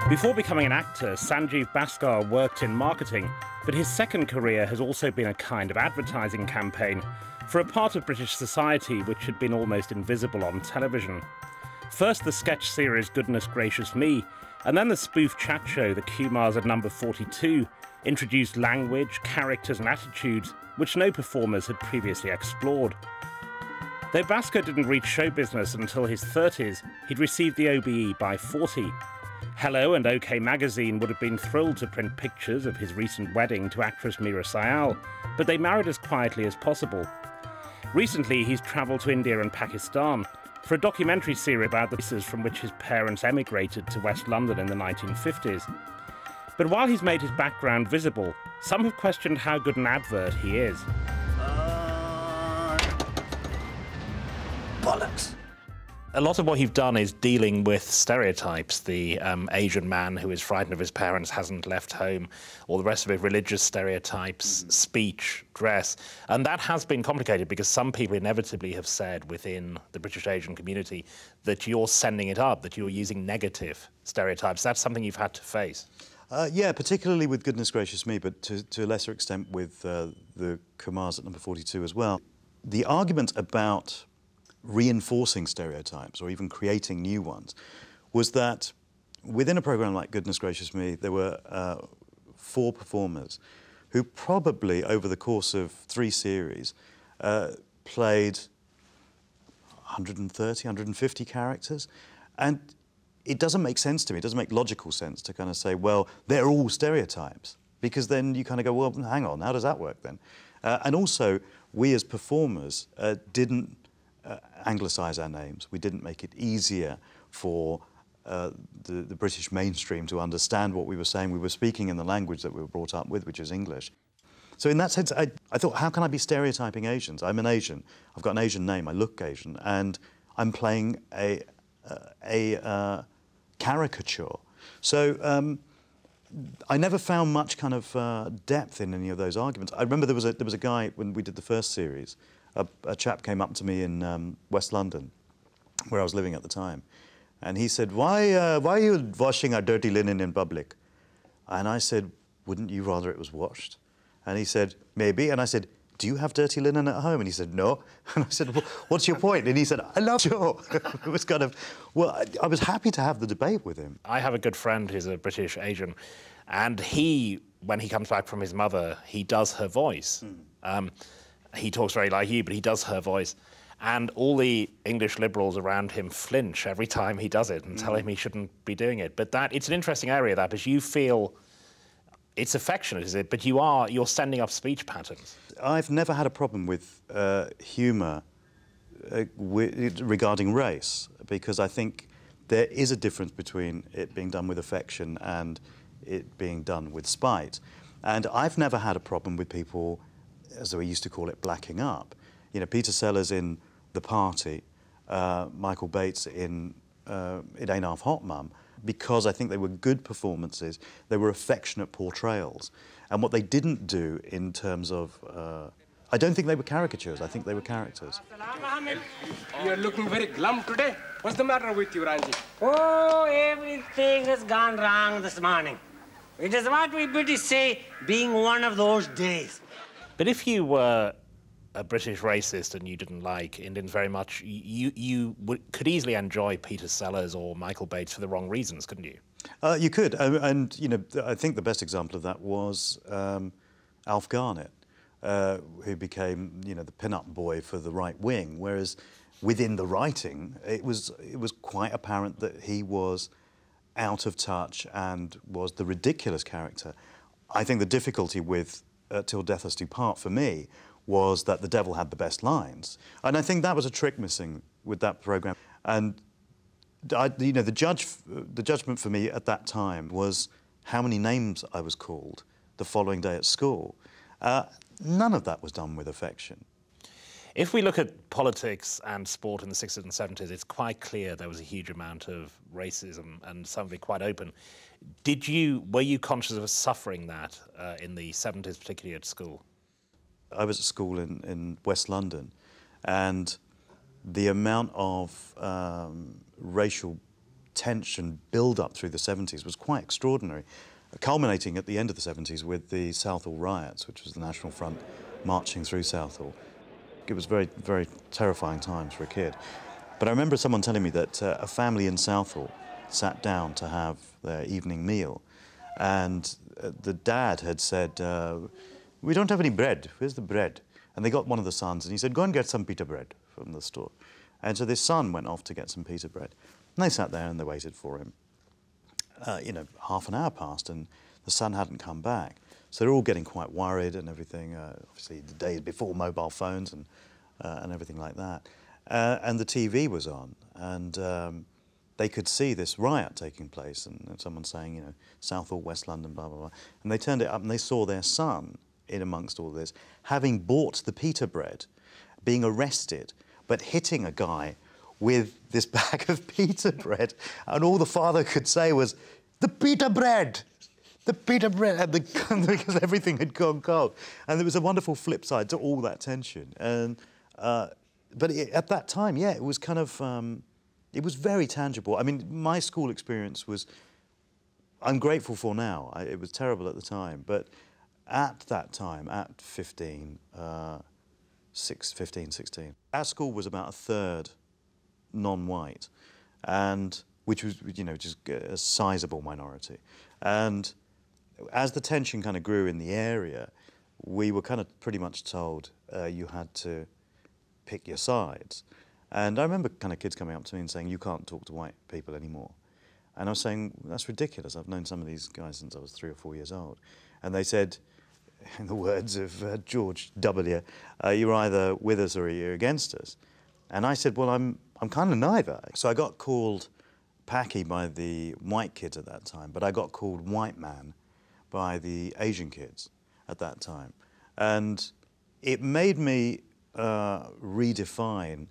Before becoming an actor, Sanjeev Bhaskar worked in marketing, but his second career has also been a kind of advertising campaign for a part of British society which had been almost invisible on television. First the sketch series Goodness Gracious Me, and then the spoof chat show The Kumars at Number 42 introduced language, characters and attitudes which no performers had previously explored. Though Bhaskar didn't reach show business until his 30s, he'd received the OBE by 40. Hello and OK magazine would have been thrilled to print pictures of his recent wedding to actress Meera Syal, but they married as quietly as possible. Recently, he's travelled to India and Pakistan for a documentary series about the places from which his parents emigrated to West London in the 1950s. But while he's made his background visible, some have questioned how good an advert he is. Bollocks. A lot of what you've done is dealing with stereotypes. The Asian man who is frightened of his parents, hasn't left home, all the rest of it, religious stereotypes, speech, dress. And that has been complicated because some people inevitably have said within the British Asian community that you're sending it up, that you're using negative stereotypes. That's something you've had to face. Yeah, particularly with Goodness Gracious Me, but to a lesser extent with the Kumars at Number 42 as well. The argument about reinforcing stereotypes or even creating new ones was that within a programme like Goodness Gracious Me, there were 4 performers who probably over the course of 3 series played 130, 150 characters. And it doesn't make sense to me, it doesn't make logical sense to kind of say, well, they're all stereotypes, because then you kind of go, well, hang on, how does that work then? And also, we as performers didn't anglicise our names. We didn't make it easier for the British mainstream to understand what we were saying. We were speaking in the language that we were brought up with, which is English. So in that sense, I thought, how can I be stereotyping Asians? I'm an Asian. I've got an Asian name. I look Asian. And I'm playing a caricature. So I never found much kind of depth in any of those arguments. I remember there was a guy, when we did the first series, a chap came up to me in West London, where I was living at the time, and he said, why are you washing our dirty linen in public? And I said, wouldn't you rather it was washed? And he said, maybe. And I said, do you have dirty linen at home? And he said, no. And I said, well, what's your point? And he said, I love you. It was kind of, well, I was happy to have the debate with him. I have a good friend who's a British Asian, and he, when he comes back from his mother, he does her voice. He talks very like you, but he does her voice. And all the English liberals around him flinch every time he does it and tell him he shouldn't be doing it. But it's an interesting area, that, because you feel it's affectionate, is it? But you're sending up speech patterns. I've never had a problem with humour regarding race, because I think there is a difference between it being done with affection and it being done with spite. And I've never had a problem with people, as we used to call it, blacking up. You know, Peter Sellers in The Party, Michael Bates in It Ain't Half Hot Mum, because I think they were good performances, they were affectionate portrayals. And what they didn't do in terms of... I don't think they were caricatures, I think they were characters. You're looking very glum today. What's the matter with you, Ranji? Oh, everything has gone wrong this morning. It is what we British say, being one of those days. But if you were a British racist and you didn't like Indians very much, you could easily enjoy Peter Sellers or Michael Bates for the wrong reasons, couldn't you? You could, and you know, I think the best example of that was Alf Garnett, who became, you know, the pin-up boy for the right wing, whereas within the writing, it was quite apparent that he was out of touch and was the ridiculous character. I think the difficulty with Till Death Us Do Part, for me, was that the devil had the best lines. And I think that was a trick missing with that programme. And, you know, the judgment for me at that time was how many names I was called the following day at school. None of that was done with affection. If we look at politics and sport in the 60s and 70s, it's quite clear there was a huge amount of racism and some of it quite open. Were you conscious of suffering that in the 70s, particularly at school? I was at school in West London, and the amount of racial tension build-up through the 70s was quite extraordinary, culminating at the end of the 70s with the Southall riots, which was the National Front marching through Southall. It was very, very terrifying times for a kid. But I remember someone telling me that a family in Southall sat down to have their evening meal, and the dad had said, "We don't have any bread. Where's the bread?" And they got one of the sons, and he said, "Go and get some pita bread from the store." And so this son went off to get some pita bread. And they sat there and they waited for him. You know, half an hour passed, and the son hadn't come back. So they're all getting quite worried and everything. Obviously, the days before mobile phones and everything like that. And the TV was on, and they could see this riot taking place, and someone saying, you know, Southall, West London, blah, blah, blah. And they turned it up, and they saw their son in amongst all this, having bought the pita bread, being arrested, but hitting a guy with this bag of pita bread. And all the father could say was, "The pita bread! The pita bread!" And because everything had gone cold. And there was a wonderful flip side to all that tension. And, but at that time, yeah, it was kind of, it was very tangible. I mean, my school experience was, I'm grateful for now. It was terrible at the time. But at that time, at 15, 16, our school was about a third non-white, and which was, you know, just a sizable minority. And as the tension kind of grew in the area, we were kind of pretty much told you had to pick your sides. And I remember kind of kids coming up to me and saying, "You can't talk to white people anymore." And I was saying, "That's ridiculous. I've known some of these guys since I was 3 or 4 years old." And they said, in the words of George W., "You're either with us or you're against us." And I said, "Well, I'm kind of neither." So I got called Packy by the white kids at that time, but I got called white man by the Asian kids at that time. And it made me redefine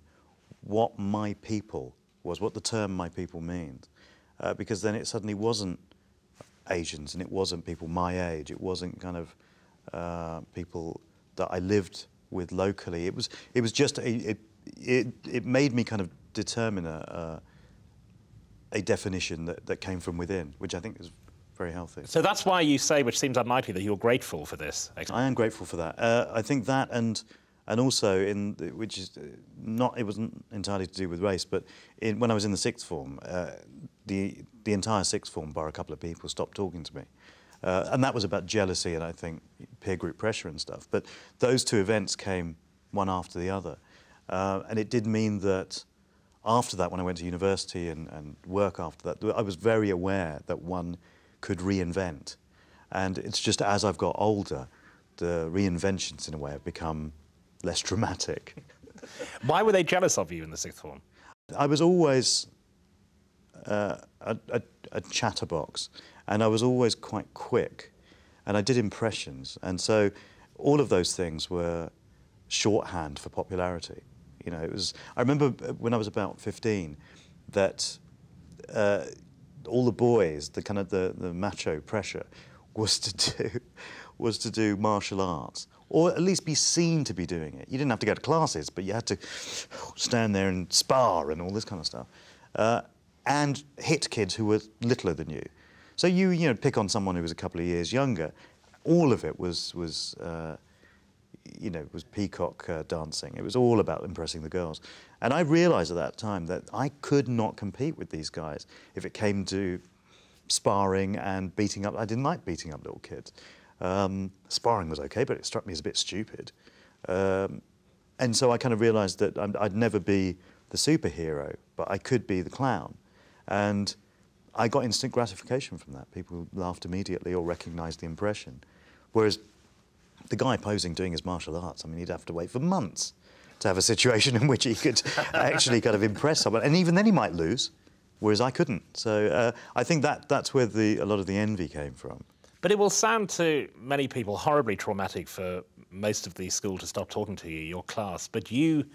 what my people was, what the term my people means. Because then it suddenly wasn't Asians, and it wasn't people my age, it wasn't kind of people that I lived with locally. It was just it made me kind of determine a definition that came from within, which I think is very healthy. So that's why you say, which seems unlikely, that you're grateful for this. I am grateful for that. I think that, and also which is not, it wasn't entirely to do with race, but when I was in the sixth form, the entire sixth form, bar a couple of people, stopped talking to me. And that was about jealousy and I think peer group pressure and stuff. But those two events came one after the other. And it did mean that after that, when I went to university and work after that, I was very aware that one could reinvent. And it's just as I've got older, the reinventions in a way have become less dramatic. Why were they jealous of you in the sixth form? I was always a chatterbox, and I was always quite quick, and I did impressions, and so all of those things were shorthand for popularity. You know, it was. I remember when I was about 15 that all the boys, the kind of the macho pressure, was to do martial arts, or at least be seen to be doing it. You didn't have to go to classes, but you had to stand there and spar and all this kind of stuff, and hit kids who were littler than you. So you know, pick on someone who was a couple of years younger. All of it was you know, was peacock dancing. It was all about impressing the girls. And I realised at that time that I could not compete with these guys if it came to sparring and beating up. I didn't like beating up little kids. Sparring was okay, but it struck me as a bit stupid. And so I kind of realised that I'd never be the superhero, but I could be the clown. And I got instant gratification from that. People laughed immediately or recognised the impression. Whereas the guy posing doing his martial arts, I mean, he'd have to wait for months to have a situation in which he could actually kind of impress someone. And even then he might lose, whereas I couldn't. So I think that's where a lot of the envy came from. But it will sound to many people horribly traumatic for most of the school to stop talking to you, your class. But you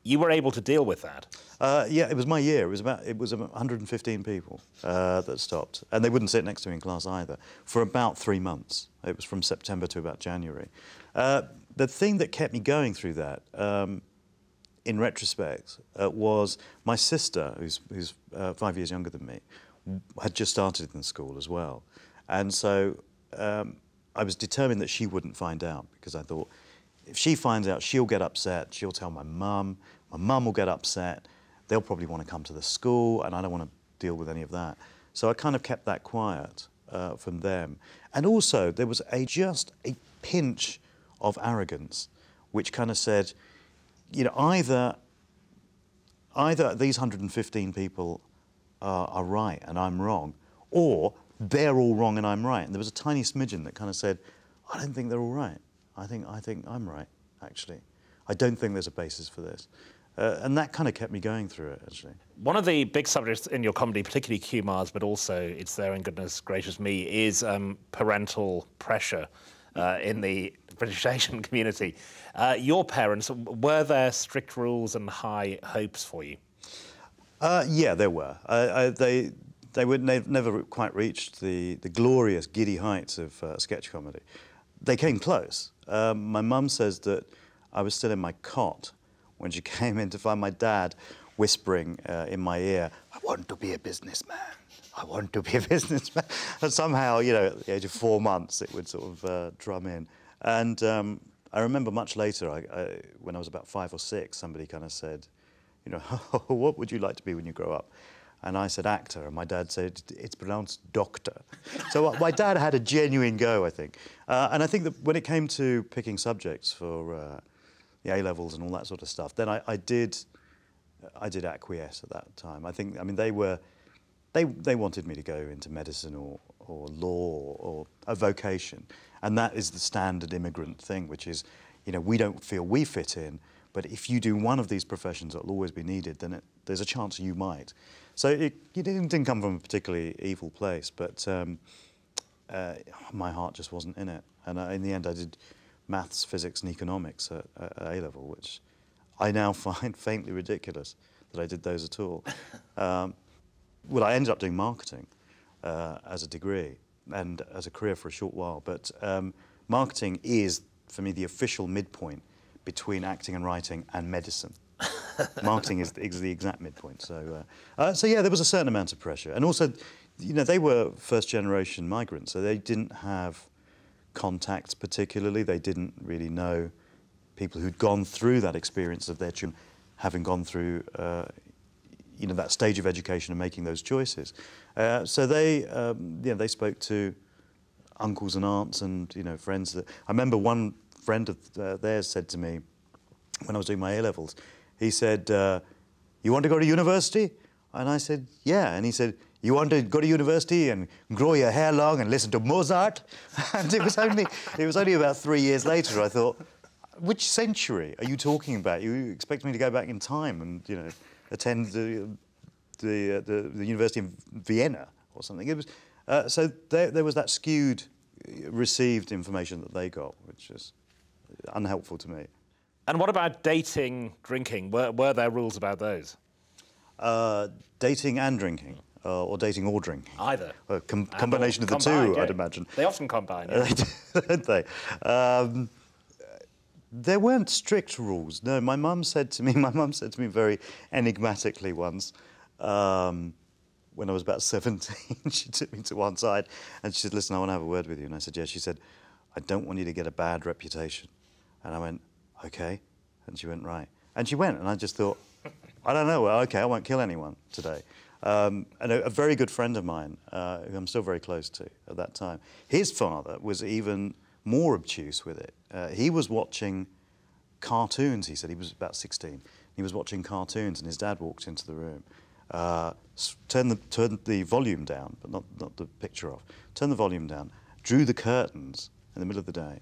were able to deal with that. Yeah, it was my year. It was 115 people that stopped, and they wouldn't sit next to me in class either for about 3 months. It was from September to about January. The thing that kept me going through that, in retrospect, was my sister, who's 5 years younger than me, had just started in school as well. And so I was determined that she wouldn't find out, because I thought, if she finds out, she'll get upset, she'll tell my mum will get upset, they'll probably want to come to the school, and I don't want to deal with any of that. So I kind of kept that quiet from them. And also, there was just a pinch of arrogance, which kind of said, you know, either these 115 people are right and I'm wrong, or they're all wrong and I'm right. And there was a tiny smidgen that kind of said, I don't think they're all right. I think I'm right, actually. I don't think there's a basis for this. And that kind of kept me going through it, actually. One of the big subjects in your comedy, particularly Q-Mars, but also It's There and Goodness Gracious Me, is parental pressure in the British Asian community. Your parents, were there strict rules and high hopes for you? Yeah, there were. They would never quite reached the glorious, giddy heights of sketch comedy. They came close. My mum says that I was still in my cot when she came in to find my dad whispering in my ear, I want to be a businessman. I want to be a businessman. And somehow, you know, at the age of 4 months, it would sort of drum in. And I remember much later, when I was about 5 or 6, somebody kind of said, you know, what would you like to be when you grow up? And I said actor, and my dad said, it's pronounced doctor. So my dad had a genuine go, I think. And I think that when it came to picking subjects for the A-levels and all that sort of stuff, then I did acquiesce at that time. I mean, they wanted me to go into medicine or law or a vocation. And that is the standard immigrant thing, which is, you know, we don't feel we fit in, but if you do one of these professions that will always be needed, then there's a chance you might. So it didn't come from a particularly evil place, but my heart just wasn't in it. And in the end, I did maths, physics, and economics at A-level, which I now find faintly ridiculous that I did those at all. Well, I ended up doing marketing as a degree and as a career for a short while, but marketing is, for me, the official midpoint between acting and writing and medicine. Marketing is the exact midpoint. So yeah, there was a certain amount of pressure. And also, you know, they were first-generation migrants, so they didn't have contacts particularly. They didn't really know people who'd gone through that experience of their children having gone through, you know, that stage of education and making those choices. So they, you know, they spoke to uncles and aunts and, you know, friends. I remember one friend of theirs said to me when I was doing my A-levels, he said, you want to go to university? And I said, yeah. And he said, you want to go to university and grow your hair long and listen to Mozart? And it was only about 3 years later I thought, which century are you talking about? You expect me to go back in time and, you know, attend the University of Vienna or something? It was, so there was that skewed received information that they got, which is unhelpful to me. And what about dating, drinking? Were there rules about those? Dating and drinking, or dating or drinking? Either. Combination of the two, yeah. I'd imagine. They often combine. Yeah. Don't they? There weren't strict rules. No, my mum said to me very enigmatically once, when I was about 17, she took me to one side and she said, listen, I want to have a word with you. And I said, yes. She said, I don't want you to get a bad reputation. And I went, okay. And she went, right. And she went, and I just thought, I don't know, well, okay, I won't kill anyone today. And a very good friend of mine, who I'm still very close to at that time, his father was even more obtuse with it. He was watching cartoons, he said. He was about 16. He was watching cartoons, and his dad walked into the room, turned the volume down, but not the picture off, turned the volume down, drew the curtains in the middle of the day,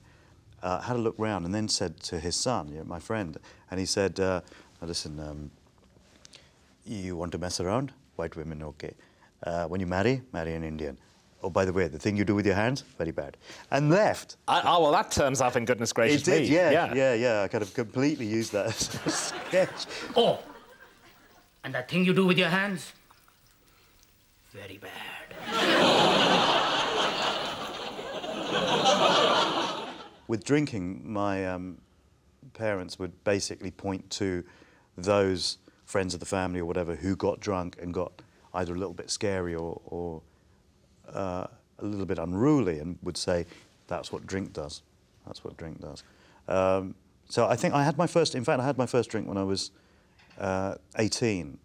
had a look round, and then said to his son, you know, my friend, and he said, now listen, you want to mess around? White women, okay. When you marry an Indian. Oh, by the way, the thing you do with your hands, very bad. And left. Oh, well, that turns up in goodness gracious me. It did, yeah. I kind of completely used that as a sketch. Oh, and that thing you do with your hands, very bad. With drinking, my parents would basically point to those friends of the family or whatever who got drunk and got either a little bit scary or a little bit unruly, and would say, that's what drink does. That's what drink does. So I think I had my first, in fact, I had my first drink when I was 18.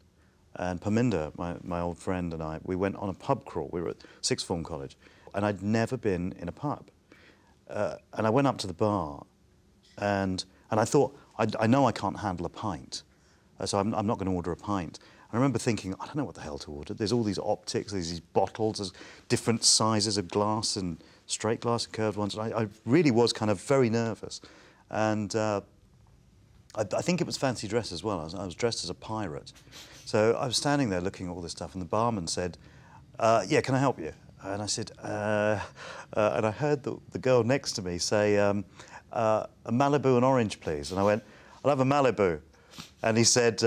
And Parminder, my old friend, and I, we went on a pub crawl. We were at sixth form college, and I'd never been in a pub. And I went up to the bar, and I thought, I know I can't handle a pint, so I'm not going to order a pint. I remember thinking, I don't know what the hell to order. There's all these optics, there's these bottles, there's different sizes of glass, and straight glass and curved ones. I really was kind of very nervous. And I think it was fancy dress as well. I was dressed as a pirate. So I was standing there looking at all this stuff, and the barman said, yeah, can I help you? And I said, and I heard the girl next to me say, a Malibu and orange, please. And I went, I'll have a Malibu. And he said,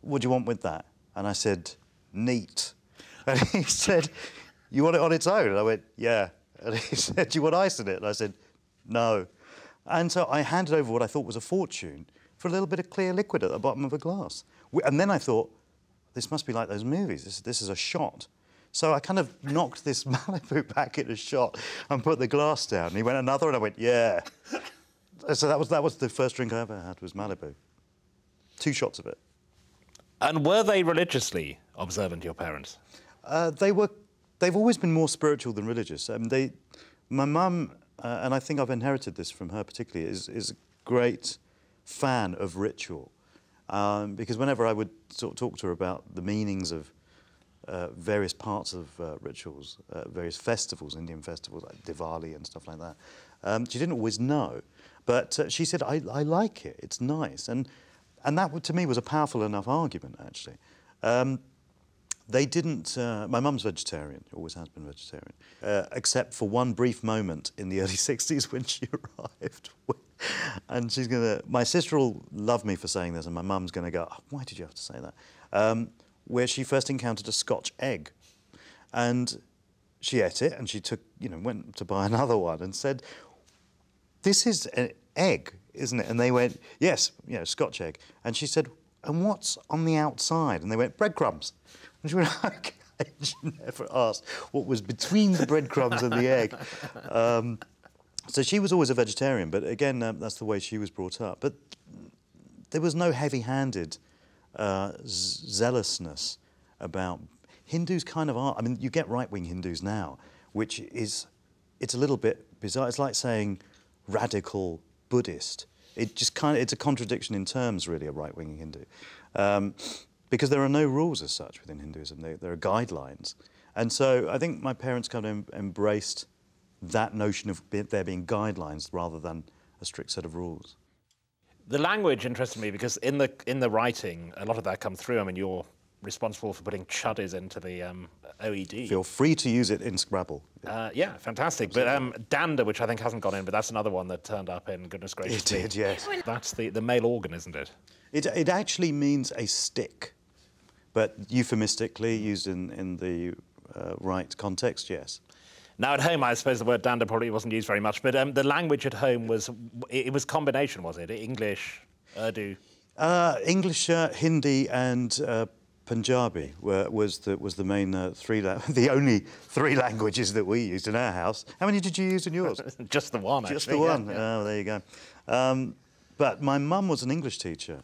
what do you want with that? And I said, neat. And he said, you want it on its own? And I went, yeah. And he said, do you want ice in it? And I said, no. And so I handed over what I thought was a fortune for a little bit of clear liquid at the bottom of a glass. And then I thought, this must be like those movies. This is a shot. So I kind of knocked this Malibu back in a shot and put the glass down. And he went, another? And I went, yeah. So that was the first drink I ever had, was Malibu. 2 shots of it. And were they religiously observant, your parents? They've always been more spiritual than religious. My mum, and I think I've inherited this from her particularly, is a great fan of ritual. Because whenever I would sort of talk to her about the meanings of various parts of rituals, various festivals, Indian festivals like Diwali and stuff like that, she didn't always know. But she said, I like it, it's nice. And that, to me, was a powerful enough argument, actually. They didn't... my mum's vegetarian, always has been vegetarian, except for one brief moment in the early 60s when she arrived. And she's going to... My sister will love me for saying this, and my mum's going to go, oh, why did you have to say that? Where she first encountered a Scotch egg. And she ate it, and she took, went to buy another one and said, this is an egg, isn't it? And they went, yes, Scotch egg. And she said, and what's on the outside? And they went, breadcrumbs. And she went, okay. She never asked what was between the breadcrumbs and the egg. So she was always a vegetarian, but again, that's the way she was brought up. But there was no heavy-handed zealousness about... Hindus kind of are... I mean, you get right-wing Hindus now, which is... It's a little bit bizarre. It's like saying radical Buddhist. It just kind of... It's a contradiction in terms, really, a right-wing Hindu. Because there are no rules as such within Hinduism. There are guidelines. And so I think my parents kind of embraced that notion of there being guidelines rather than a strict set of rules. The language interested me because in the writing, a lot of that comes through. I mean, you're responsible for putting chuddies into the OED. Feel free to use it in Scrabble. Yeah, fantastic. But dander, which I think hasn't gone in, but that's another one that turned up in, goodness gracious. It did, yes. That's the male organ, isn't it? It actually means a stick, but euphemistically used in the right context, yes. Now, at home, I suppose the word dander probably wasn't used very much, but the language at home was combination, was it? English, Urdu? English, Hindi and Punjabi was the main the only 3 languages that we used in our house. How many did you use in yours? Just the one, actually. Just the one? Yeah. Oh, there you go. But my mum was an English teacher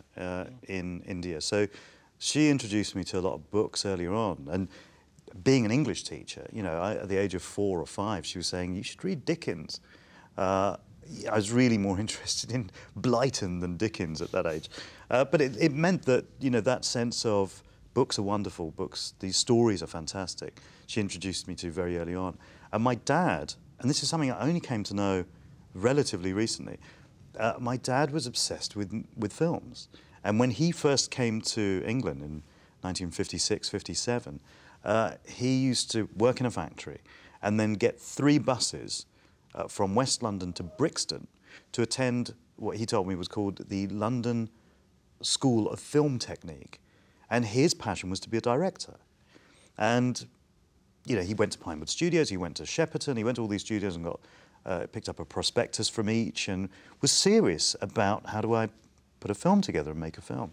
in India, so she introduced me to a lot of books earlier on. And being an English teacher, at the age of 4 or 5, she was saying, you should read Dickens. I was really more interested in Blyton than Dickens at that age. But it meant that, that sense of books are wonderful, these stories are fantastic, she introduced me to very early on. And my dad, and this is something I only came to know relatively recently, my dad was obsessed with films. And when he first came to England in 1956, 57, he used to work in a factory and then get 3 buses from West London to Brixton to attend what he told me was called the London School of Film Technique. And his passion was to be a director. And, he went to Pinewood Studios, he went to Shepperton, he went to all these studios and picked up a prospectus from each and was serious about how do I put a film together and make a film.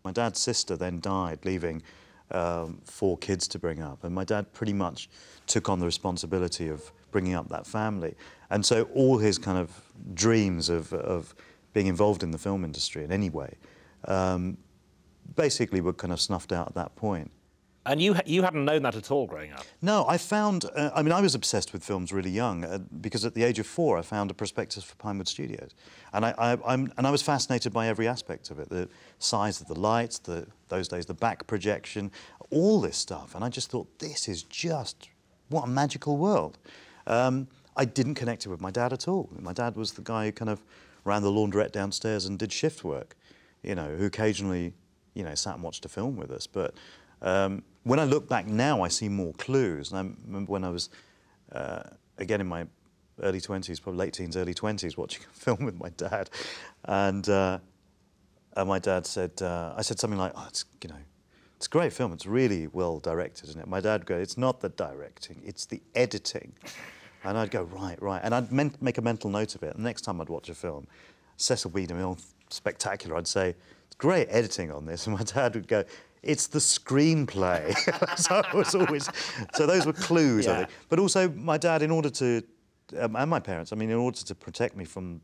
My dad's sister then died, leaving 4 kids to bring up, and my dad pretty much took on the responsibility of bringing up that family. And so all his kind of dreams of being involved in the film industry in any way basically were kind of snuffed out at that point. And you hadn't known that at all growing up? No, I found, I mean, I was obsessed with films really young because at the age of 4 I found a prospectus for Pinewood Studios. And I was fascinated by every aspect of it, the size of the lights, those days the back projection, all this stuff. And I just thought, this is just, what a magical world. I didn't connect it with my dad at all. My dad was the guy who kind of ran the laundrette downstairs and did shift work, you know, who occasionally, you know, sat and watched a film with us. But when I look back now, I see more clues. And I remember when I was, again, in my early 20s, probably late teens, early 20s, watching a film with my dad. And my dad said, I said something like, oh, it's, you know, it's a great film. It's really well directed, isn't it? My dad would go, it's not the directing, it's the editing. And I'd go, right, right. And I'd make a mental note of it. And the next time I'd watch a film, Cecil B. DeMille, spectacular, I'd say, it's great editing on this. And my dad would go, it's the screenplay. So it was always, so those were clues, I think. But also my dad, in order to, and my parents, I mean, in order to protect me from,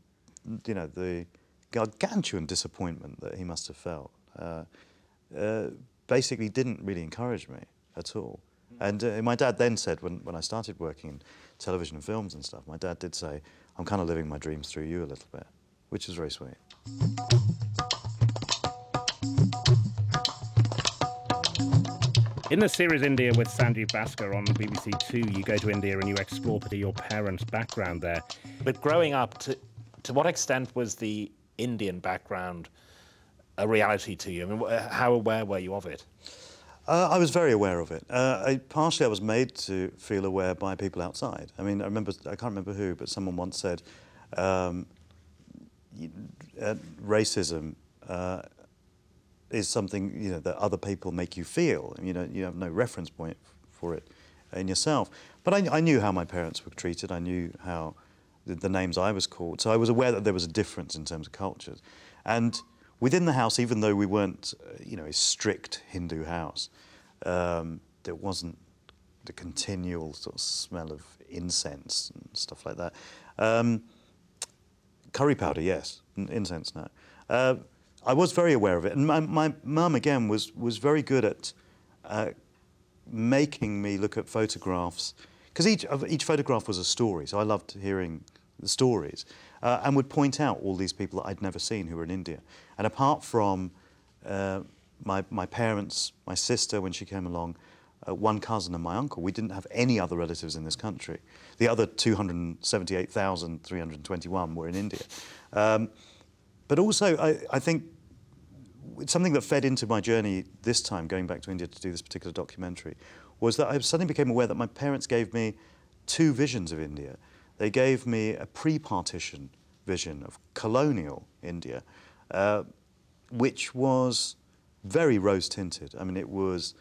you know, the gargantuan disappointment that he must have felt, basically didn't really encourage me at all. And my dad then said, when I started working in television and films and stuff, my dad did say, I'm kind of living my dreams through you a little bit, which is very sweet. In the series India with Sanjeev Bhaskar on BBC Two, you go to India and you explore part of your parents' background there. But growing up, to what extent was the Indian background a reality to you? I mean, how aware were you of it? I was very aware of it. Partially I was made to feel aware by people outside. I mean, I can't remember who, but someone once said, racism is something, you know, that other people make you feel. You know, you have no reference point for it in yourself. But I knew how my parents were treated. I knew how the names I was called. So I was aware that there was a difference in terms of cultures. And within the house, even though we weren't, you know, a strict Hindu house, there wasn't the continual sort of smell of incense and stuff like that. Curry powder, yes. Incense, no. I was very aware of it. And my mum, again, was very good at making me look at photographs, because each photograph was a story, so I loved hearing the stories, and would point out all these people that I'd never seen who were in India. And apart from my parents, my sister when she came along, one cousin and my uncle, we didn't have any other relatives in this country. The other 278,321 were in India. But also, I think something that fed into my journey this time, going back to India to do this particular documentary, was that I suddenly became aware that my parents gave me 2 visions of India. They gave me a pre-partition vision of colonial India, which was very rose-tinted. I mean, it was,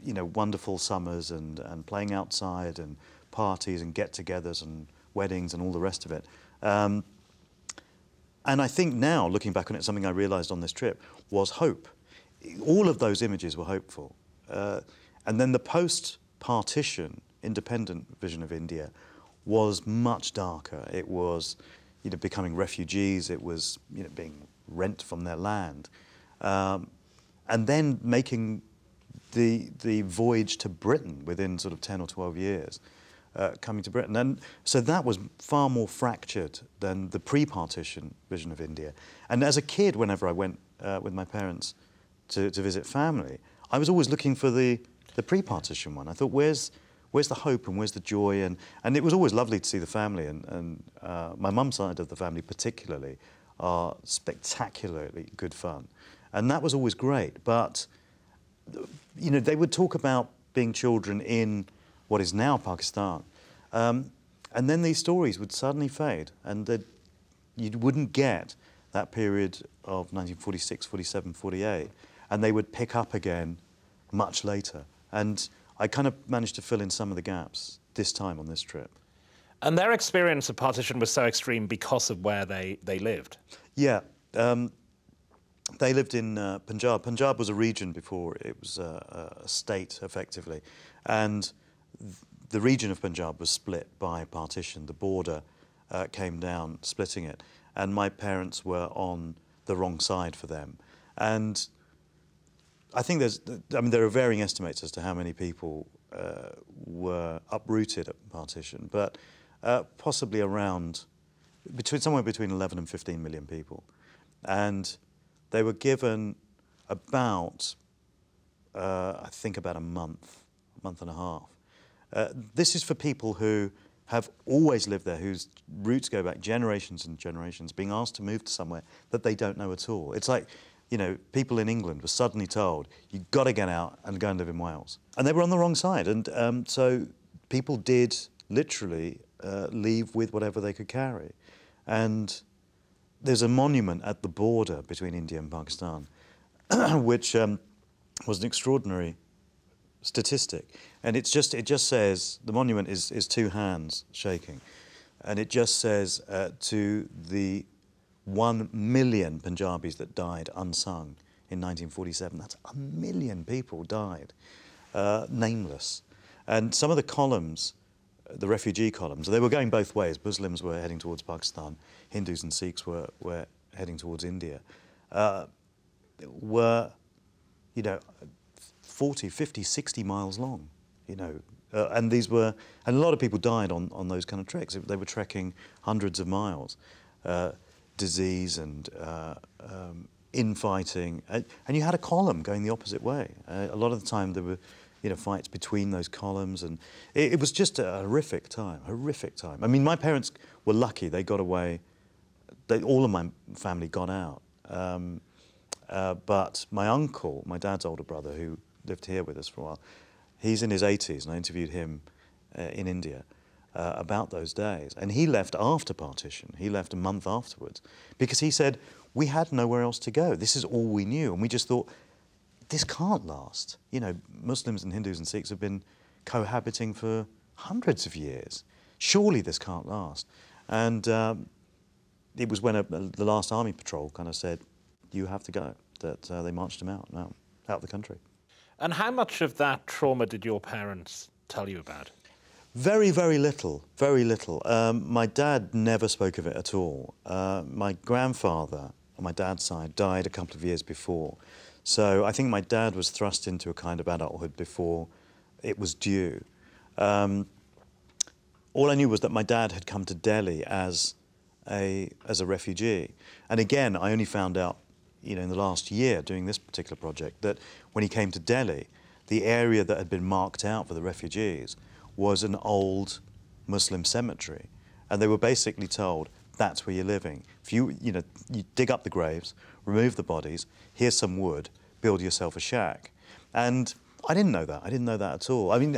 you know, wonderful summers and playing outside and parties and get-togethers and weddings and all the rest of it. And I think now, looking back on it, something I realised on this trip was hope. All of those images were hopeful. And then the post-partition, independent vision of India was much darker. It was, you know, becoming refugees. It was, you know, being rent from their land. And then making the voyage to Britain within sort of 10 or 12 years. Coming to Britain. And so that was far more fractured than the pre-partition vision of India. And as a kid, whenever I went with my parents to visit family, I was always looking for the pre-partition one. I thought, where's the hope and where's the joy? And it was always lovely to see the family. And my mum's side of the family particularly are spectacularly good fun. And that was always great. But, you know, they would talk about being children in what is now Pakistan. And then these stories would suddenly fade, and you wouldn't get that period of 1946, 47, 48, and they would pick up again much later. And I kind of managed to fill in some of the gaps this time on this trip. And their experience of partition was so extreme because of where they lived? Yeah. they lived in Punjab. Punjab was a region before it was a state, effectively. And the region of Punjab was split by partition. The border came down, splitting it. And my parents were on the wrong side for them. And I think there are varying estimates as to how many people were uprooted at partition, but possibly around, somewhere between 11 and 15 million people. And they were given about, I think about a month and a half. This is for people who have always lived there, whose roots go back generations and generations, being asked to move to somewhere that they don't know at all. It's like, you know, people in England were suddenly told, you've got to get out and go and live in Wales. And they were on the wrong side. And so people did literally leave with whatever they could carry. And there's a monument at the border between India and Pakistan, which was an extraordinary statistic. And it just says, the monument is two hands shaking. And it just says to the 1 million Punjabis that died unsung in 1947. That's 1 million people died, nameless. And some of the columns, the refugee columns, they were going both ways. Muslims were heading towards Pakistan, Hindus and Sikhs were heading towards India. Were, you know, 40, 50, 60 miles long, you know. And these were, and a lot of people died on those kind of treks. They were trekking hundreds of miles. Disease and infighting, and you had a column going the opposite way. A lot of the time there were, you know, fights between those columns, and it was just a horrific time. I mean, my parents were lucky; they got away. All of my family got out, but my uncle, my dad's older brother, who lived here with us for a while, he's in his 80s, and I interviewed him in India. About those days. And he left after partition. He left a month afterwards because he said, we had nowhere else to go. This is all we knew. And we just thought, this can't last. You know, Muslims and Hindus and Sikhs have been cohabiting for hundreds of years. Surely this can't last. And it was when the last army patrol kind of said, you have to go, that they marched him out of the country. And how much of that trauma did your parents tell you about? Very, very little, very little. My dad never spoke of it at all. My grandfather, on my dad's side, died a couple of years before. So I think my dad was thrust into a kind of adulthood before it was due. All I knew was that my dad had come to Delhi as a refugee. And again, I only found out, you know, in the last year doing this particular project, that when he came to Delhi, the area that had been marked out for the refugees was an old Muslim cemetery. And they were basically told, that's where you're living. If you dig up the graves, remove the bodies, here's some wood, build yourself a shack. And I didn't know that. I didn't know that at all. I mean,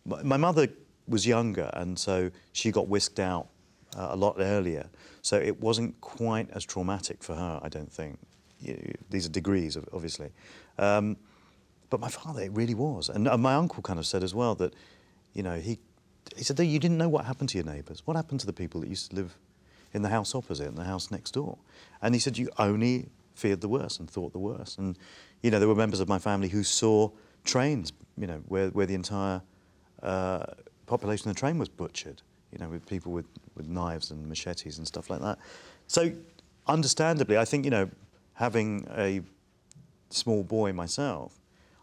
my mother was younger, and so she got whisked out a lot earlier. So it wasn't quite as traumatic for her, I don't think. These are degrees, obviously. But my father, it really was. And my uncle kind of said as well that, you know, he said, you didn't know what happened to your neighbours. What happened to the people that used to live in the house opposite and the house next door? And he said, you only feared the worst and thought the worst. And, you know, there were members of my family who saw trains, you know, where the entire population of the train was butchered, you know, with people with knives and machetes and stuff like that. So, understandably, I think, you know, having a small boy myself,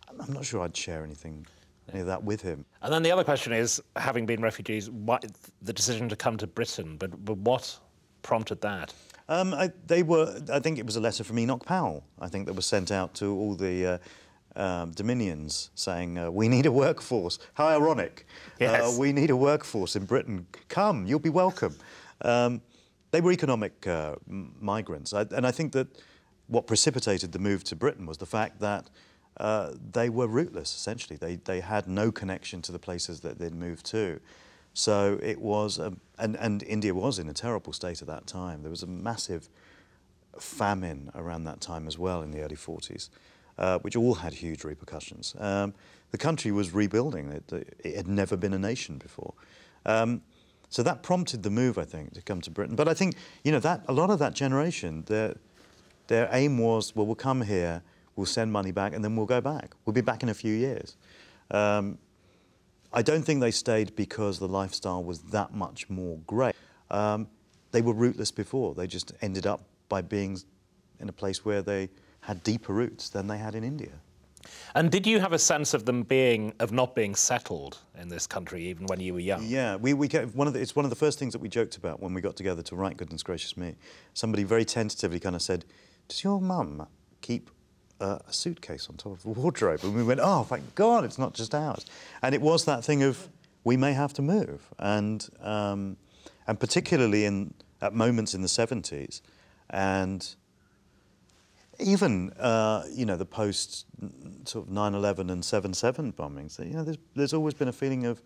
I'm not sure I'd share any of that with him. And then the other question is, having been refugees, the decision to come to Britain, but what prompted that? I think it was a letter from Enoch Powell, I think, that was sent out to all the Dominions saying, we need a workforce. How ironic. Yes. We need a workforce in Britain. Come, you'll be welcome. They were economic migrants. And I think that what precipitated the move to Britain was the fact that they were rootless, essentially. They had no connection to the places that they'd moved to. So it was, and India was in a terrible state at that time. There was a massive famine around that time as well in the early 40s, which all had huge repercussions. The country was rebuilding. It had never been a nation before. So that prompted the move, I think, to come to Britain. But I think, you know, that a lot of that generation, Their aim was, well, we'll come here, we'll send money back, and then we'll go back. We'll be back in a few years. I don't think they stayed because the lifestyle was that much more great. They were rootless before. They just ended up by being in a place where they had deeper roots than they had in India. And did you have a sense of them not being settled in this country, even when you were young? Yeah, it's one of the first things that we joked about when we got together to write Goodness Gracious Me. Somebody very tentatively kind of said, does your mum keep a suitcase on top of the wardrobe? And we went, oh, thank God, it's not just ours. And it was that thing of, we may have to move. And particularly at moments in the 70s, and even, you know, the post sort of 9/11 and 7/7 bombings, you know, there's always been a feeling of,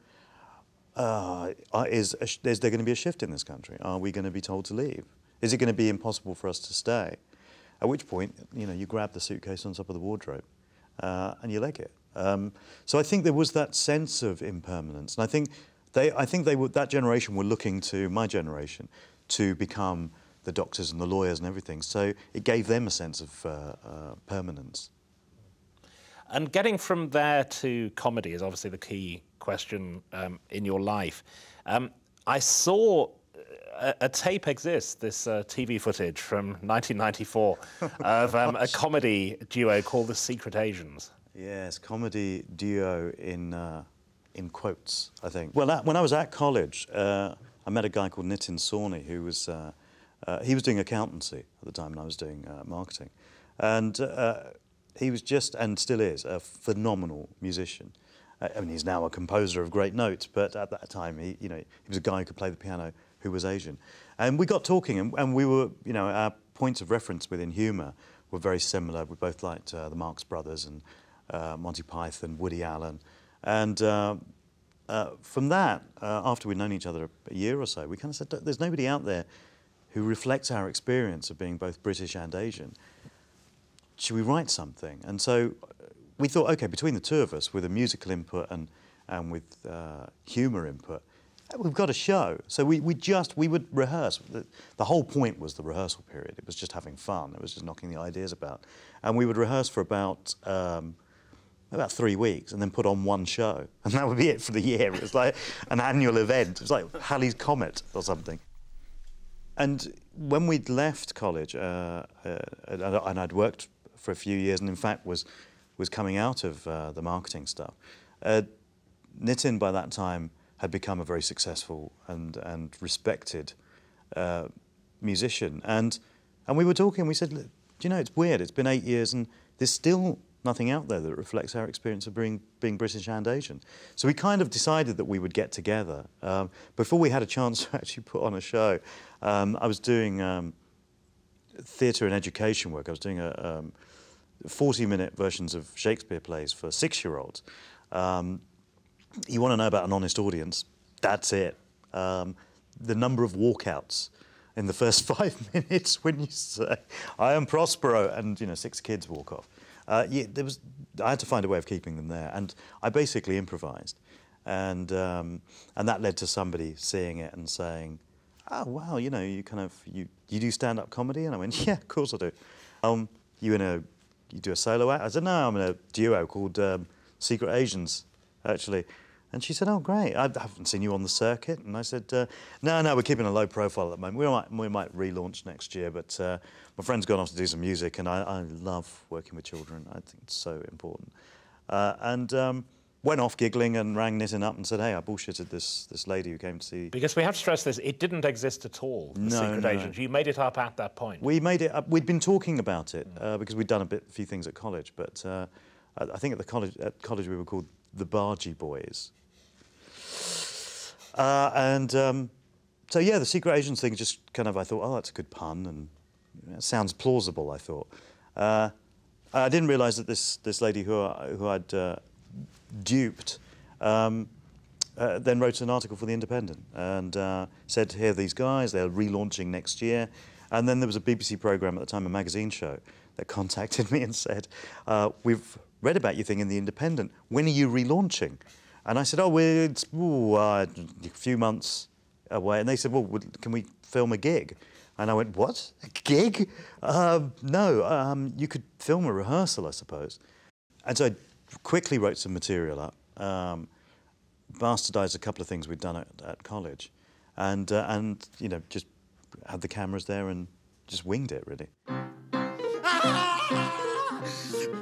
is there going to be a shift in this country? Are we going to be told to leave? Is it going to be impossible for us to stay? At which point, you know, you grab the suitcase on top of the wardrobe and you leg it. So I think there was that sense of impermanence, and I think that generation were looking to my generation to become the doctors and the lawyers and everything. So it gave them a sense of permanence. And getting from there to comedy is obviously the key question in your life. I saw a tape exists, this TV footage from 1994 of a comedy duo called The Secret Asians. Yes, comedy duo in quotes, I think. Well, when I was at college, I met a guy called Nitin Sawhney who was he was doing accountancy at the time, and I was doing marketing. And he was just, and still is, a phenomenal musician. I mean, he's now a composer of great notes, but at that time, he was a guy who could play the piano, who was Asian. And we got talking, and we were, you know, our points of reference within humour were very similar. We both liked the Marx Brothers and Monty Python, Woody Allen. And from that, after we'd known each other a year or so, we kind of said, there's nobody out there who reflects our experience of being both British and Asian. Should we write something? And so we thought, okay, between the two of us, with a musical input and with humour input, we've got a show. So we would rehearse. The whole point was the rehearsal period. It was just having fun. It was just knocking the ideas about. And we would rehearse for about 3 weeks and then put on one show. And that would be it for the year. It was like an annual event. It was like Halley's Comet or something. And when we'd left college, and I'd worked for a few years and in fact was coming out of the marketing stuff, Nitin by that time had become a very successful and respected musician. And we were talking, we said, do you know, it's weird, it's been 8 years and there's still nothing out there that reflects our experience of being British and Asian. So we kind of decided that we would get together. Before we had a chance to actually put on a show, I was doing theatre and education work. I was doing 40-minute versions of Shakespeare plays for 6-year-olds. You want to know about an honest audience? That's it. The number of walkouts in the first 5 minutes when you say, I am Prospero, and, you know, 6 kids walk off. I had to find a way of keeping them there, and I basically improvised. And that led to somebody seeing it and saying, oh, wow, you know, you do stand-up comedy? And I went, yeah, of course I do. You do a solo act? I said, no, I'm in a duo called Secret Asians, actually. And she said, oh, great, I haven't seen you on the circuit. And I said, no, we're keeping a low profile at the moment. We might relaunch next year, but my friend's gone off to do some music, and I love working with children. I think it's so important. And went off giggling and rang Nitin up and said, hey, I bullshitted this lady who came to see... Because we have to stress this, it didn't exist at all, the Secret Agents. You made it up at that point. We made it up. We'd been talking about it because we'd done a few things at college, but I think at college we were called the Bargee Boys. So yeah, the Secret Agents thing just kind of, I thought, oh, that's a good pun, and it sounds plausible, I thought. I didn't realise that this lady who I'd duped then wrote an article for The Independent and said, here are these guys, they're relaunching next year. And then there was a BBC programme at the time, a magazine show, that contacted me and said, we've read about your thing in The Independent. When are you relaunching? And I said, oh, it's a few months away. And they said, well, can we film a gig? And I went, what? A gig? No, you could film a rehearsal, I suppose. And so I quickly wrote some material up, bastardised a couple of things we'd done at college, and you know, just had the cameras there and just winged it, really.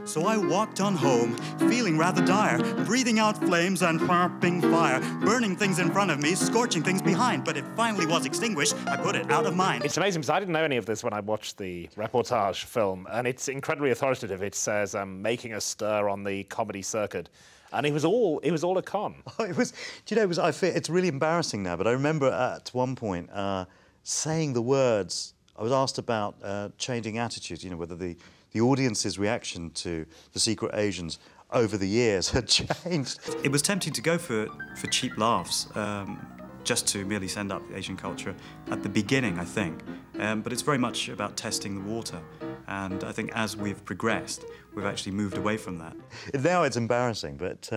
So I walked on home, feeling rather dire, breathing out flames and popping fire, burning things in front of me, scorching things behind, but it finally was extinguished. I put it out of mind. It's amazing because I didn't know any of this when I watched the reportage film, and it's incredibly authoritative. It says making a stir on the comedy circuit, and it was all a con. Oh, it was. Do you know? It was. I feel it's really embarrassing now, but I remember at one point saying the words. I was asked about changing attitudes. You know, whether the audience's reaction to The Secret Asians over the years had changed. It was tempting to go for cheap laughs, just to merely send up Asian culture at the beginning, I think. But it's very much about testing the water. And I think as we've progressed, we've actually moved away from that. Now it's embarrassing, but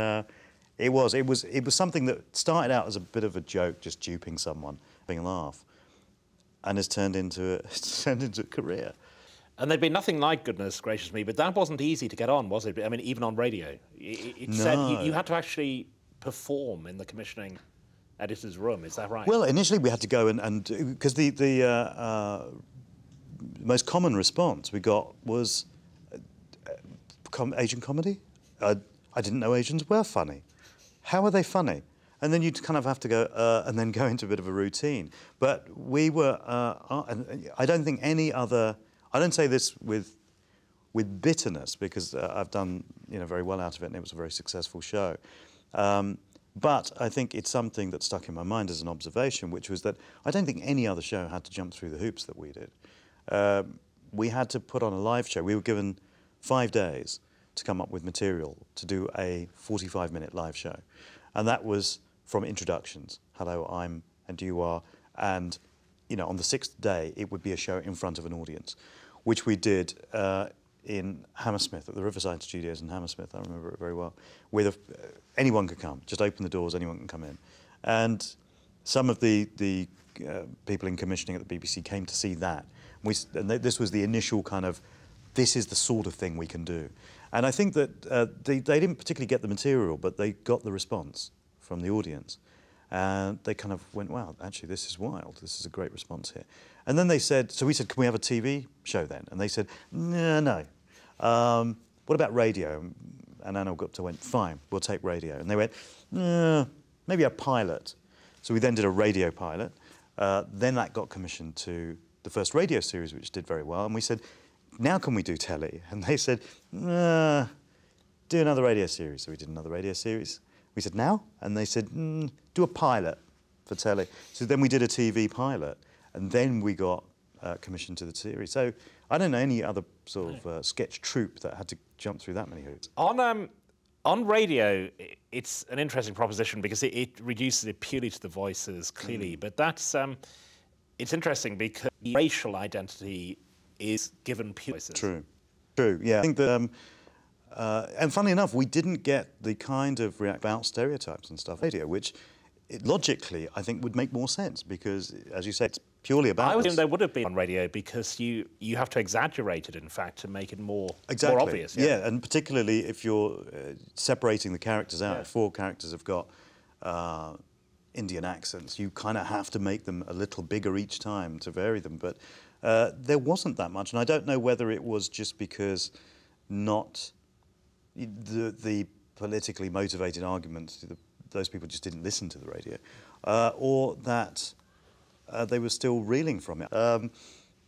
it was something that started out as a bit of a joke, just duping someone, having a laugh, and has turned into a career. And there'd been nothing like, goodness gracious me, but that wasn't easy to get on, was it? I mean, even on radio. It said you had to actually perform in the commissioning editor's room, is that right? Well, initially we had to go and because the most common response we got was Asian comedy. I didn't know Asians were funny. How are they funny? And then you'd kind of have to go and then go into a bit of a routine. But we were, and I don't think any other. I don't say this with bitterness because I've done very well out of it and it was a very successful show. But I think it's something that stuck in my mind as an observation, which was that I don't think any other show had to jump through the hoops that we did. We had to put on a live show. We were given 5 days to come up with material to do a 45-minute live show. And that was from introductions. Hello, I'm and you are. And on the 6th day, it would be a show in front of an audience, which we did in Hammersmith, at the Riverside Studios in Hammersmith. I remember it very well. Anyone could come, just open the doors, anyone can come in. And some of the people in commissioning at the BBC came to see that. This was the initial kind of, this is the sort of thing we can do. And I think that they didn't particularly get the material, but they got the response from the audience. And they kind of went, wow, actually, this is wild. This is a great response here. And then they said, so we said, can we have a TV show then? And they said, no. What about radio? And Anna went, fine, we'll take radio. And they went, maybe a pilot. So we then did a radio pilot. Then that got commissioned to the first radio series, which did very well. And we said, now can we do telly? And they said, do another radio series. So we did another radio series. We said, now? And they said, do a pilot for telly. So then we did a TV pilot, and then we got commissioned to the series. So I don't know any other sort of sketch troupe that had to jump through that many hoops. On radio, it's an interesting proposition because it reduces it purely to the voices, clearly. But that's it's interesting because racial identity is given pure voices. True, yeah. I think that, and funnily enough, we didn't get the kind of about stereotypes and stuff on radio, which logically I think would make more sense because, as you say, it's purely about. I would assume there would have been on radio because you have to exaggerate it, in fact, to make it more obvious. Yeah, and particularly if you're separating the characters out. Yeah. 4 characters have got Indian accents. You kind of have to make them a little bigger each time to vary them. But there wasn't that much, and I don't know whether it was just because not the politically motivated arguments. Those people just didn't listen to the radio, or that they were still reeling from it.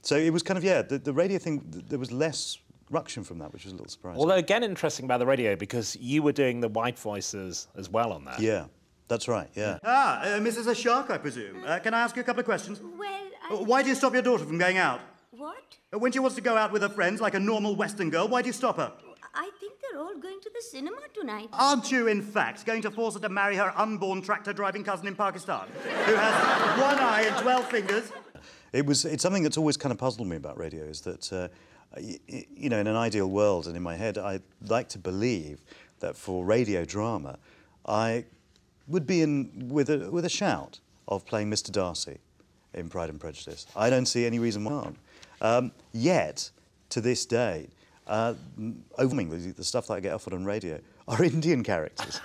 So it was kind of, the radio thing, there was less ruction from that, which was a little surprising. Although, again, interesting about the radio, because you were doing the white voices as well on that. Yeah, that's right, yeah. Mrs. Shark, I presume. Can I ask you a couple of questions? Well, Why do you stop your daughter from going out? What? When she wants to go out with her friends like a normal Western girl, why do you stop her? I think they're all going to the cinema tonight. Aren't you, in fact, going to force her to marry her unborn tractor-driving cousin in Pakistan, who has 1 eye and 12 fingers? It's something that's always kind of puzzled me about radio, is that, in an ideal world and in my head, I'd like to believe that for radio drama, I would be in with a shout of playing Mr. Darcy in Pride and Prejudice. I don't see any reason why not. Yet, to this day, overwhelmingly, the stuff that I get offered on radio are Indian characters.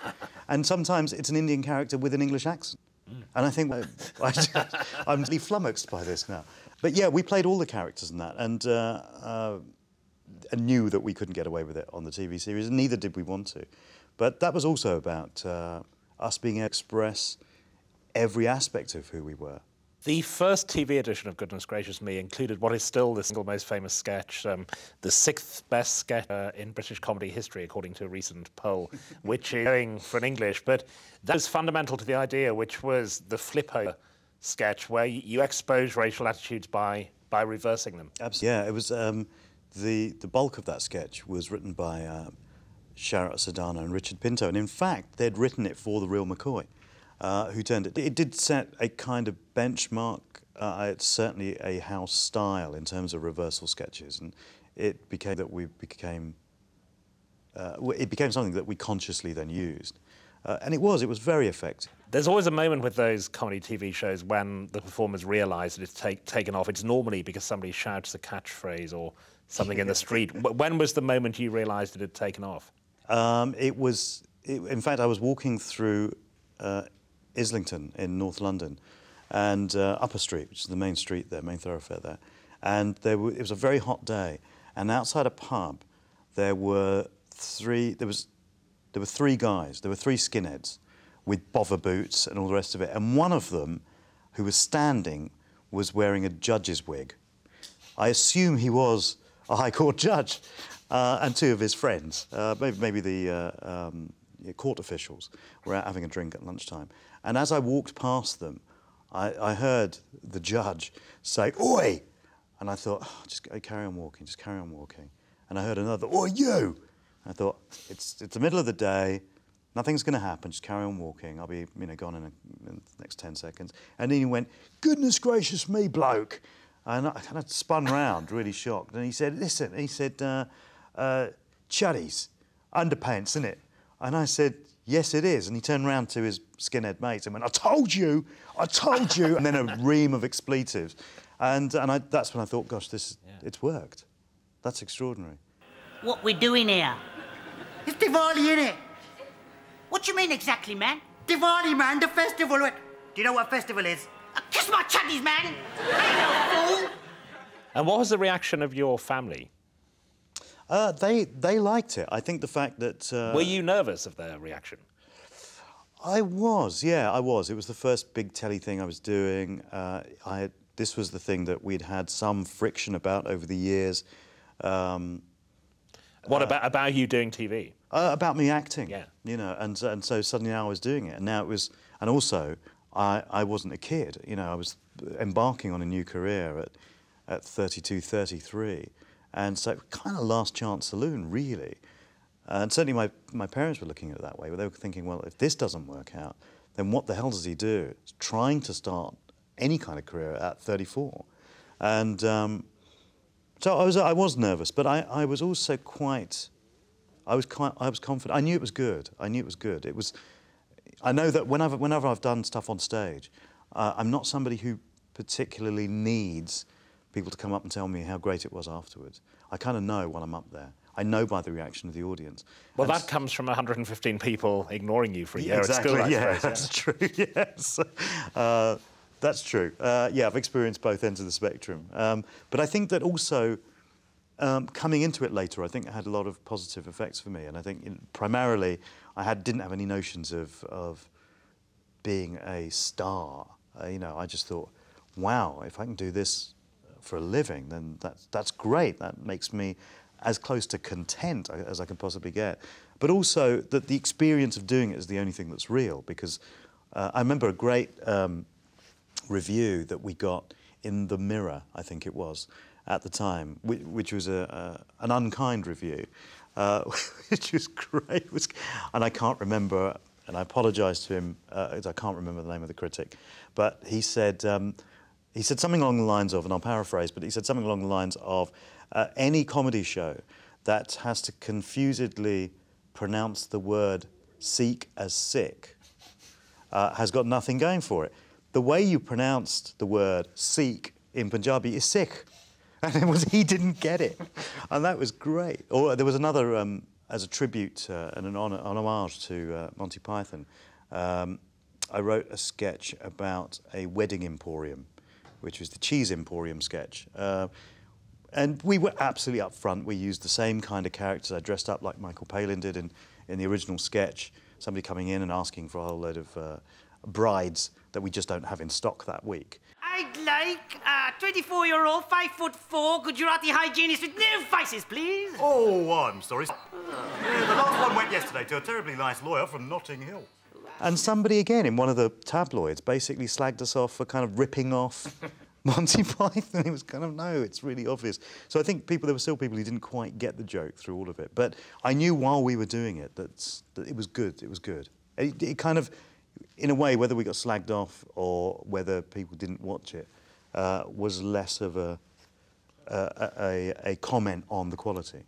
And sometimes it's an Indian character with an English accent. And I think I'm really flummoxed by this now. But yeah, we played all the characters in that and knew that we couldn't get away with it on the TV series, and neither did we want to. But that was also about us being able to express every aspect of who we were. The first TV edition of Goodness Gracious Me included what is still the single most famous sketch, the sixth best sketch in British comedy history, according to a recent poll, which is going for an English. But that was fundamental to the idea, which was the flip-over sketch, where you expose racial attitudes by reversing them. Absolutely. Yeah, it was the bulk of that sketch was written by Sharat Sadhana and Richard Pinto, and in fact, they'd written it for the real McCoy. Who turned it. It did set a kind of benchmark. It's certainly a house style in terms of reversal sketches, and it became something that we consciously then used, and it was very effective. There's always a moment with those comedy TV shows when the performers realise that it's taken off. It's normally because somebody shouts a catchphrase or something in the street. When was the moment you realised it had taken off? In fact, I was walking through Islington in North London, and Upper Street, which is the main street there, main thoroughfare there, and it was a very hot day, and outside a pub there were three guys, there were three skinheads with bother boots and all the rest of it, and one of them, who was standing, was wearing a judge's wig. I assume he was a High Court judge, and two of his friends, maybe the court officials, were out having a drink at lunchtime. And as I walked past them, I heard the judge say, "Oi!" And I thought, oh, just carry on walking, just carry on walking. And I heard another, "Oi, you!" And I thought, it's the middle of the day, nothing's going to happen, just carry on walking. I'll be gone in the next 10 seconds. And then he went, "Goodness gracious me, bloke." And I kind of spun round, really shocked. And he said, "Listen," he said, "Chuddies, underpants, innit?" And I said, "Yes, it is." And he turned round to his skinhead mates and went, I told you. And then a ream of expletives. And that's when I thought, gosh, it's worked. That's extraordinary. What we doing here? It's Diwali, innit? What you mean exactly, man? Diwali, man, the festival. Do you know what festival is? Kiss my chuddies, man! I know, fool! And what was the reaction of your family? They liked it. I think the fact that... Were you nervous of their reaction? I was, yeah, I was. It was the first big telly thing I was doing. This was the thing that we'd had some friction about over the years. What about you doing TV? About me acting, yeah. And so suddenly now I was doing it. And now it was... And also, I wasn't a kid. I was embarking on a new career at 32, 33. And so kind of last chance saloon, really. And certainly my parents were looking at it that way. They were thinking, well, if this doesn't work out, then what the hell does he do? He's trying to start any kind of career at 34. And so I was nervous, but I was also I was confident. I knew it was good. I know that whenever I've done stuff on stage, I'm not somebody who particularly needs people to come up and tell me how great it was afterwards. I kind of know while I'm up there. I know by the reaction of the audience. Well, that comes from 115 people ignoring you for a year exactly, at school, yeah, that's true, yes. That's true. Yeah, I've experienced both ends of the spectrum. But I think that also, coming into it later, I think it had a lot of positive effects for me. And I think primarily, I didn't have any notions of being a star. I just thought, wow, if I can do this for a living, then that's great. That makes me as close to content as I can possibly get. But also that the experience of doing it is the only thing that's real, because I remember a great review that we got in The Mirror, I think it was, at the time, which was an unkind review, which was great. And I can't remember, and I apologise to him, as I can't remember the name of the critic, but he said something along the lines of, and I'll paraphrase, but he said something along the lines of, any comedy show that has to confusedly pronounce the word seek as sick has got nothing going for it. the way you pronounced the word Sikh in Punjabi is Sikh. And he didn't get it. And that was great. Or there was another, as a tribute and an homage to Monty Python, I wrote a sketch about a wedding emporium, which was the Cheese Emporium sketch. And we were absolutely upfront. We used the same kind of characters. I dressed up like Michael Palin did in the original sketch, somebody coming in and asking for a whole load of brides that we just don't have in stock that week. I'd like a 24-year-old, 5'4", Gujarati hygienist with no vices, please. Oh, I'm sorry. Yeah, the last one went yesterday to a terribly nice lawyer from Notting Hill. And somebody, again, in one of the tabloids, basically slagged us off for kind of ripping off Monty Python. It was kind of, no, it's really obvious. So I think there were still people who didn't quite get the joke through all of it. But I knew while we were doing it that it was good. It was good. It kind of, in a way, whether we got slagged off or whether people didn't watch it, was less of a comment on the quality.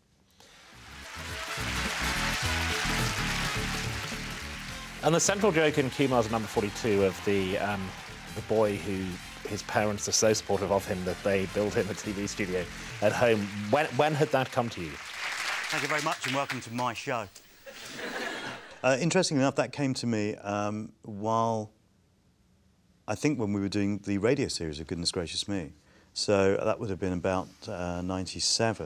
And the central joke in Kumar's number 42 of the boy who his parents are so supportive of him that they built him a TV studio at home. When had that come to you? Thank you very much and welcome to my show. Interestingly enough, that came to me while, I think when we were doing the radio series of Goodness Gracious Me. So that would have been about 96,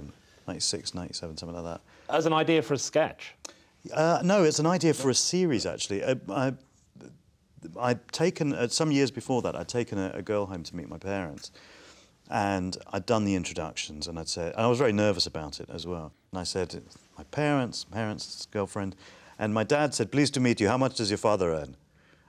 97, something like that. As an idea for a sketch? No, it's an idea for a series, actually. I'd taken, some years before that, I'd taken a girl home to meet my parents. And I'd done the introductions, and I'd said, and I was very nervous about it as well. And I said, my parents, girlfriend, and my dad said, pleased to meet you, how much does your father earn?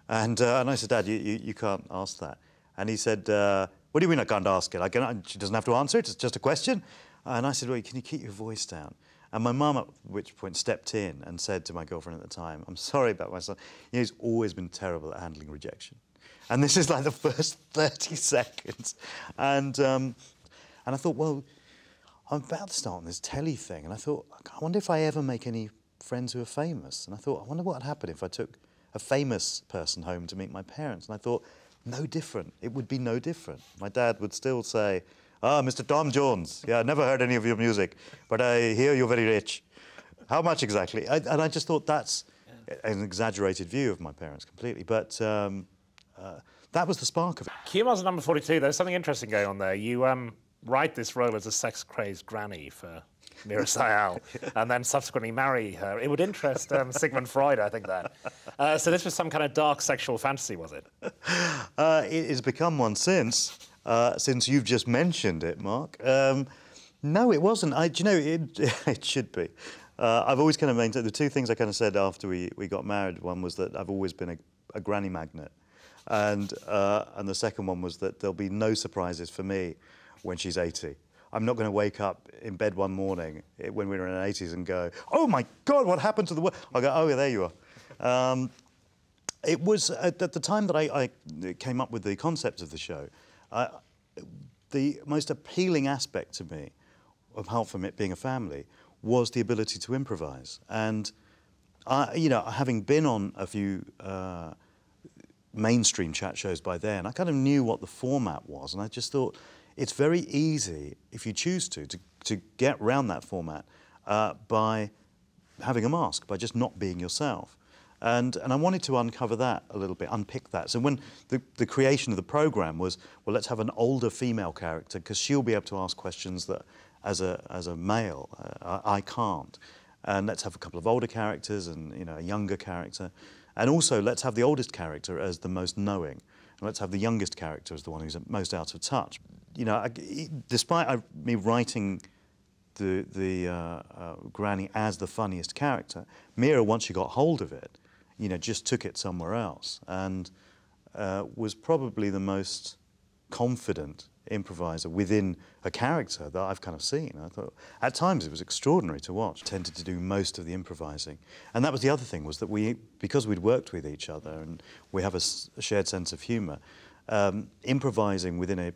And I said, Dad, you can't ask that. And he said, what do you mean I can't ask it? She doesn't have to answer it, it's just a question. And I said, well, can you keep your voice down? And my mum, at which point, stepped in and said to my girlfriend at the time, I'm sorry about my son. You know, he's always been terrible at handling rejection. And this is like the first 30 seconds. And I thought, well, I'm about to start on this telly thing. And I thought, I wonder if I ever make any friends who are famous. And I thought, I wonder what would happen if I took a famous person home to meet my parents. And I thought, no different. It would be no different. My dad would still say, ah, Mr. Tom Jones. Yeah, I never heard any of your music, but I hear you're very rich. How much exactly? And I just thought that's an exaggerated view of my parents completely. But that was the spark of it. Kumar's number 42, there's something interesting going on there. You write this role as a sex-crazed granny for Mira Sayal, and then subsequently marry her. It would interest Sigmund Freud, I think, that. So this was some kind of dark sexual fantasy, was it? It has become one since you've just mentioned it, Mark. No, it wasn't. Do you know, it should be. I've always kind of maintained, the two things I kind of said after we got married, one was that I've always been a granny magnet, and the second one was that there'll be no surprises for me when she's 80. I'm not going to wake up in bed one morning when we're in our 80s and go, oh my God, what happened to the world? I'll go, oh, yeah, there you are. It was at the time that I came up with the concept of the show, the most appealing aspect to me, apart from it being a family, was the ability to improvise. And, you know, having been on a few mainstream chat shows by then, I kind of knew what the format was, and I just thought, it's very easy, if you choose to get around that format by having a mask, by just not being yourself. And I wanted to uncover that a little bit, unpick that. So when the creation of the programme was, well, let's have an older female character, because she'll be able to ask questions that, as a male, I can't. And let's have a couple of older characters and, you know, a younger character. And also, let's have the oldest character as the most knowing. And let's have the youngest character as the one who's most out of touch. You know, despite me writing the Granny as the funniest character, Mira, once she got hold of it, you know, just took it somewhere else and was probably the most confident improviser within a character that I've kind of seen. I thought, at times it was extraordinary to watch. Tended to do most of the improvising. And that was the other thing, was that because we'd worked with each other and we have a shared sense of humour, improvising within a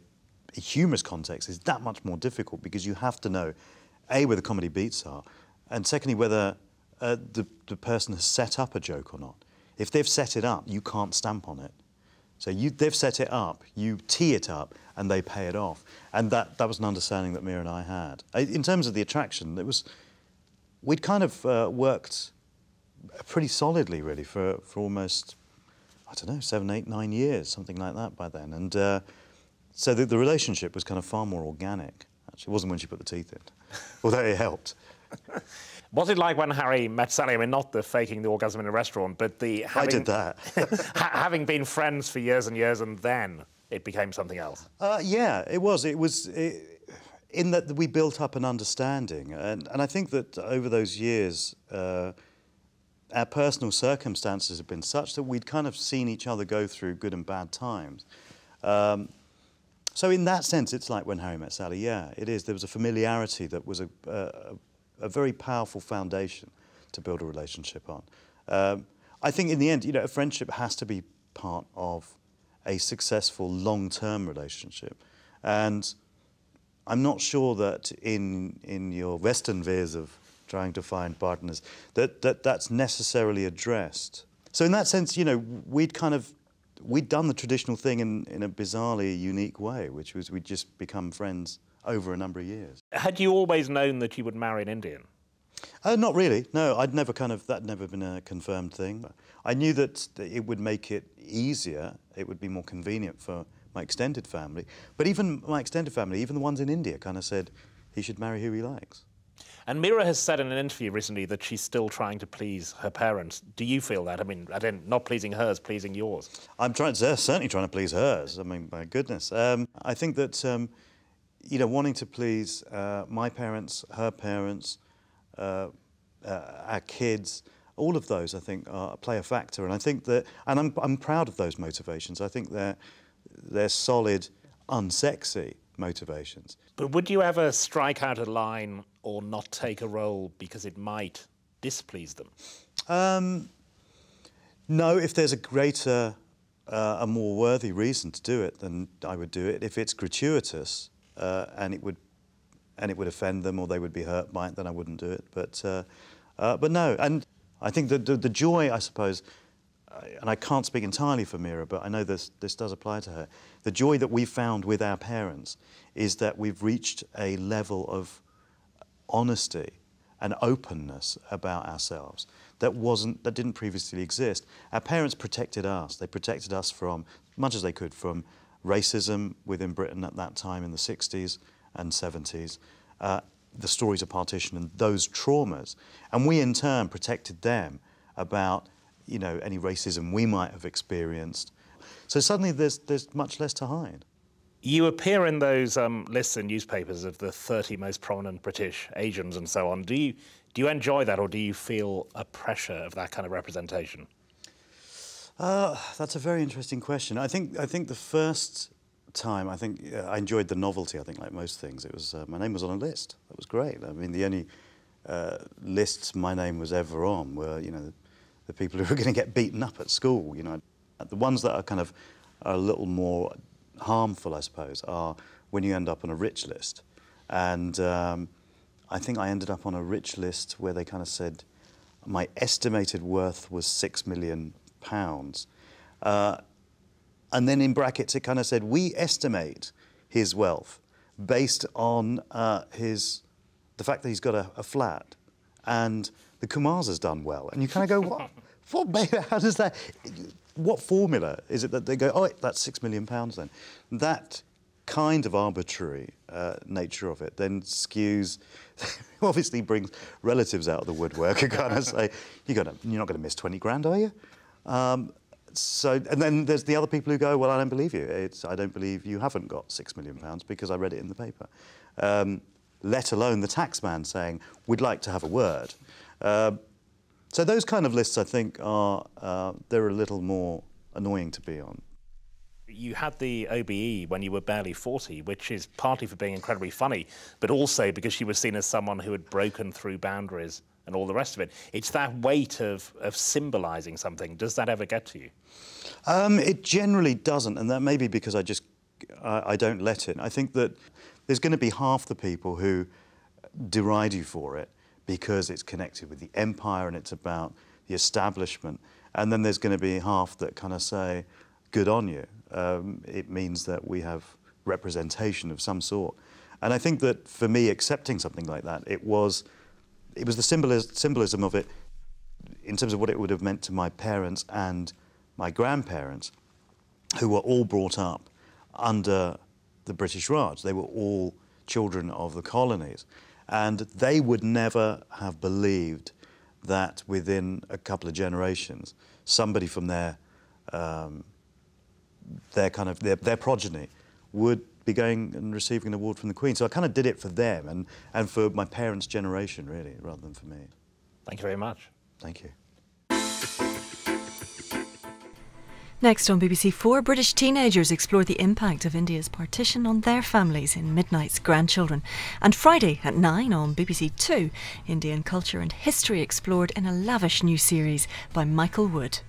humorous context is that much more difficult, because you have to know, A, where the comedy beats are, and secondly, whether the person has set up a joke or not. If they've set it up, you can't stamp on it. So they've set it up, you tee it up, and they pay it off. And that was an understanding that Mira and I had. In terms of the attraction, we'd kind of worked pretty solidly, really, for almost, I don't know, 7, 8, 9 years, something like that by then. And so the relationship was kind of far more organic, actually. It wasn't when she put the teeth in, although it helped. Was it like when Harry met Sally? I mean, not the faking the orgasm in a restaurant, but the having... I did that. Having been friends for years and years, and then it became something else. Yeah, it was. In that we built up an understanding. And I think that over those years, our personal circumstances have been such that we'd kind of seen each other go through good and bad times. So in that sense, it's like when Harry met Sally. Yeah, it is. There was a familiarity that was a very powerful foundation to build a relationship on. I think in the end, a friendship has to be part of a successful long-term relationship. And I'm not sure that in your Western viz of trying to find partners, that's necessarily addressed. So in that sense, we'd done the traditional thing in a bizarrely unique way, which was we'd just become friends over a number of years. Had you always known that you would marry an Indian? Not really, no. That'd never been a confirmed thing. I knew that it would make it easier, it would be more convenient for my extended family. But even my extended family, even the ones in India, kind of said he should marry who he likes. And Mira has said in an interview recently that she's still trying to please her parents. Do you feel that? I mean, not pleasing hers, pleasing yours. I'm certainly trying to please hers. I mean, my goodness. I think that, wanting to please my parents, her parents, our kids, all of those, I think, play a factor. And I think that, and I'm proud of those motivations. I think they're solid, unsexy motivations. But would you ever strike out a line or not take a role because it might displease them? No, if there's a greater, a more worthy reason to do it, then I would do it. If it's gratuitous and it would offend them or they would be hurt by it, then I wouldn't do it. But no, and I think that the joy, I suppose, and I can't speak entirely for Mira, but I know this does apply to her. The joy that we found with our parents is that we've reached a level of honesty and openness about ourselves that didn't previously exist. Our parents protected us. They protected us from, as much as they could, from racism within Britain at that time in the 60s and 70s, the stories of partition and those traumas. And we, in turn, protected them about any racism we might have experienced. So suddenly there's much less to hide. You appear in those lists in newspapers of the 30 most prominent British Asians and so on. Do you enjoy that, or do you feel a pressure of that kind of representation? That's a very interesting question. I think the first time, I enjoyed the novelty, I think, like most things. It was, my name was on a list. That was great. I mean, the only lists my name was ever on were, the people who were going to get beaten up at school, The ones that are kind of a little more harmful, I suppose, are when you end up on a rich list. And I think I ended up on a rich list where they kind of said my estimated worth was £6 million. And then in brackets, it kind of said, we estimate his wealth based on the fact that he's got a flat and the Kumars has done well. And you kind of go, what, how does that, what formula is it that they go, oh, that's £6 million then? That kind of arbitrary nature of it then skews, obviously brings relatives out of the woodwork and kind of say, you're not going to miss 20 grand, are you? And then there's the other people who go, well, I don't believe you. I don't believe you haven't got £6 million because I read it in the paper. Let alone the taxman saying, we'd like to have a word. So those kind of lists, I think, they're a little more annoying to be on. You had the OBE when you were barely 40, which is partly for being incredibly funny, but also because you were seen as someone who had broken through boundaries and all the rest of it. It's that weight of symbolising something. Does that ever get to you? It generally doesn't, and that may be because I don't let it. I think that there's going to be half the people who deride you for it because it's connected with the empire and it's about the establishment, and then there's going to be half that kind of say, good on you. it means that we have representation of some sort. And I think that for me, accepting something like that, it was the symbolism of it in terms of what it would have meant to my parents and my grandparents, who were all brought up under the British Raj. They were all children of the colonies. And they would never have believed that within a couple of generations, somebody from their progeny would be going and receiving an award from the Queen. So I kind of did it for them and for my parents' generation, really, rather than for me. Thank you very much. Thank you. Next on BBC4, British teenagers explore the impact of India's partition on their families in Midnight's Grandchildren. And Friday at 9 on BBC2, Indian culture and history explored in a lavish new series by Michael Wood.